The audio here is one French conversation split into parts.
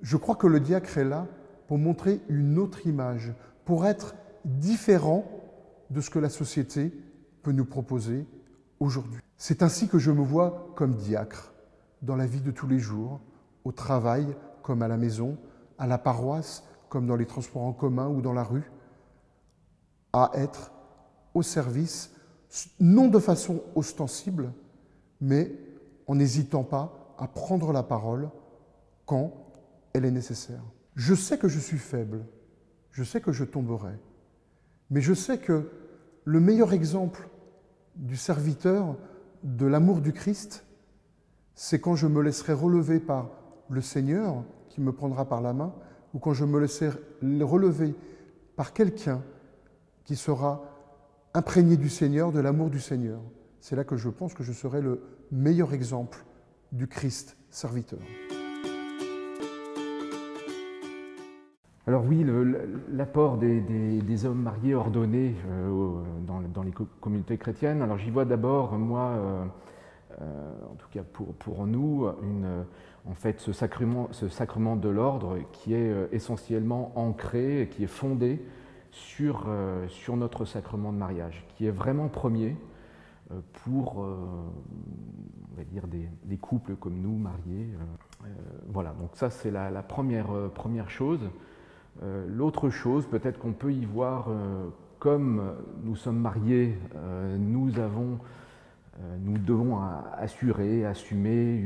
Je crois que le diacre est là pour montrer une autre image, pour être différent de ce que la société peut nous proposer aujourd'hui. C'est ainsi que je me vois comme diacre, dans la vie de tous les jours, au travail comme à la maison, à la paroisse comme dans les transports en commun ou dans la rue, à être au service, non de façon ostensible, mais en n'hésitant pas à prendre la parole quand elle est nécessaire. Je sais que je suis faible, je sais que je tomberai, mais je sais que le meilleur exemple du serviteur, de l'amour du Christ, c'est quand je me laisserai relever par le Seigneur qui me prendra par la main, ou quand je me laisserai relever par quelqu'un qui sera imprégné du Seigneur, de l'amour du Seigneur. C'est là que je pense que je serai le meilleur exemple du Christ serviteur. Alors oui, l'apport des hommes mariés ordonnés dans les communautés chrétiennes, alors j'y vois d'abord, moi, en tout cas pour nous, en fait, ce sacrement de l'ordre qui est essentiellement ancré, qui est fondé sur notre sacrement de mariage, qui est vraiment premier pour, on va dire, des couples comme nous, mariés. Voilà, donc ça c'est la première chose. L'autre chose, peut-être qu'on peut y voir, comme nous sommes mariés, nous devons assumer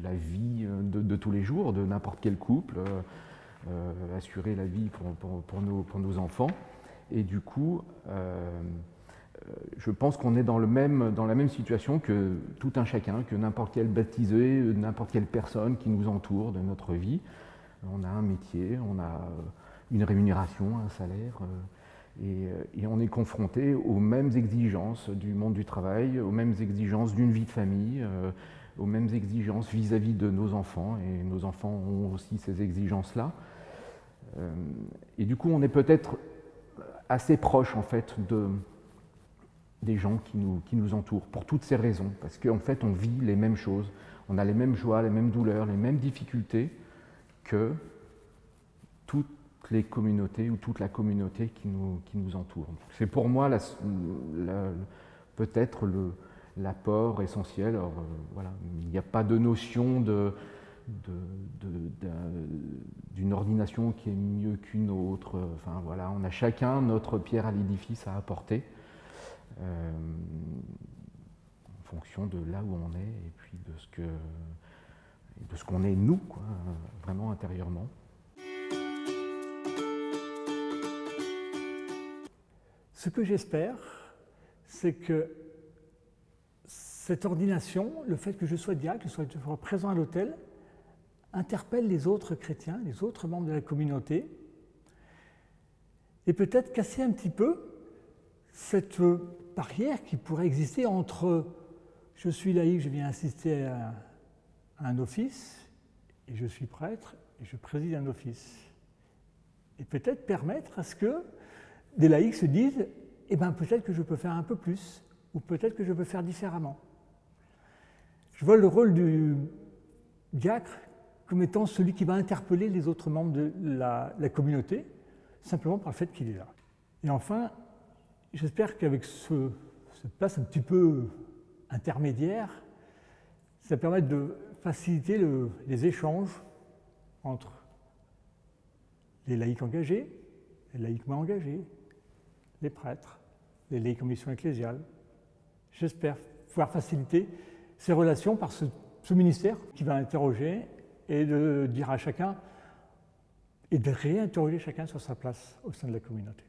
la vie de tous les jours, de n'importe quel couple, assurer la vie pour nos enfants. Et du coup, je pense qu'on est dans la même situation que tout un chacun, que n'importe quel baptisé, n'importe quelle personne qui nous entoure de notre vie. On a un métier, on a une rémunération, un salaire, et on est confronté aux mêmes exigences du monde du travail, aux mêmes exigences d'une vie de famille, aux mêmes exigences vis-à-vis de nos enfants, et nos enfants ont aussi ces exigences-là. Et du coup, on est peut-être assez proche en fait des gens qui nous entourent, pour toutes ces raisons, parce qu'en fait on vit les mêmes choses, on a les mêmes joies, les mêmes douleurs, les mêmes difficultés que toutes les communautés ou toute la communauté qui nous entoure. C'est pour moi peut-être l'apport essentiel. Alors, voilà, il n'y a pas de notion d'une ordination qui est mieux qu'une autre. Enfin, voilà, on a chacun notre pierre à l'édifice à apporter en fonction de là où on est et puis de ce qu'on est nous, quoi, vraiment intérieurement. Ce que j'espère, c'est que cette ordination, le fait que je sois diacre, que je sois présent à l'autel, interpelle les autres chrétiens, les autres membres de la communauté, et peut-être casser un petit peu cette barrière qui pourrait exister entre je suis laïc, je viens assister à un office, et je suis prêtre, et je préside un office. Et peut-être permettre à ce que des laïcs se disent « eh bien peut-être que je peux faire un peu plus, ou peut-être que je peux faire différemment ». Je vois le rôle du diacre comme étant celui qui va interpeller les autres membres de la communauté, simplement par le fait qu'il est là. Et enfin, j'espère qu'avec cette place un petit peu intermédiaire, ça permet de faciliter les échanges entre les laïcs engagés, les laïcs moins engagés, les prêtres, les laïcs en mission ecclésiale. J'espère pouvoir faciliter ces relations par ce ministère qui va interroger et de dire à chacun et de réinterroger chacun sur sa place au sein de la communauté.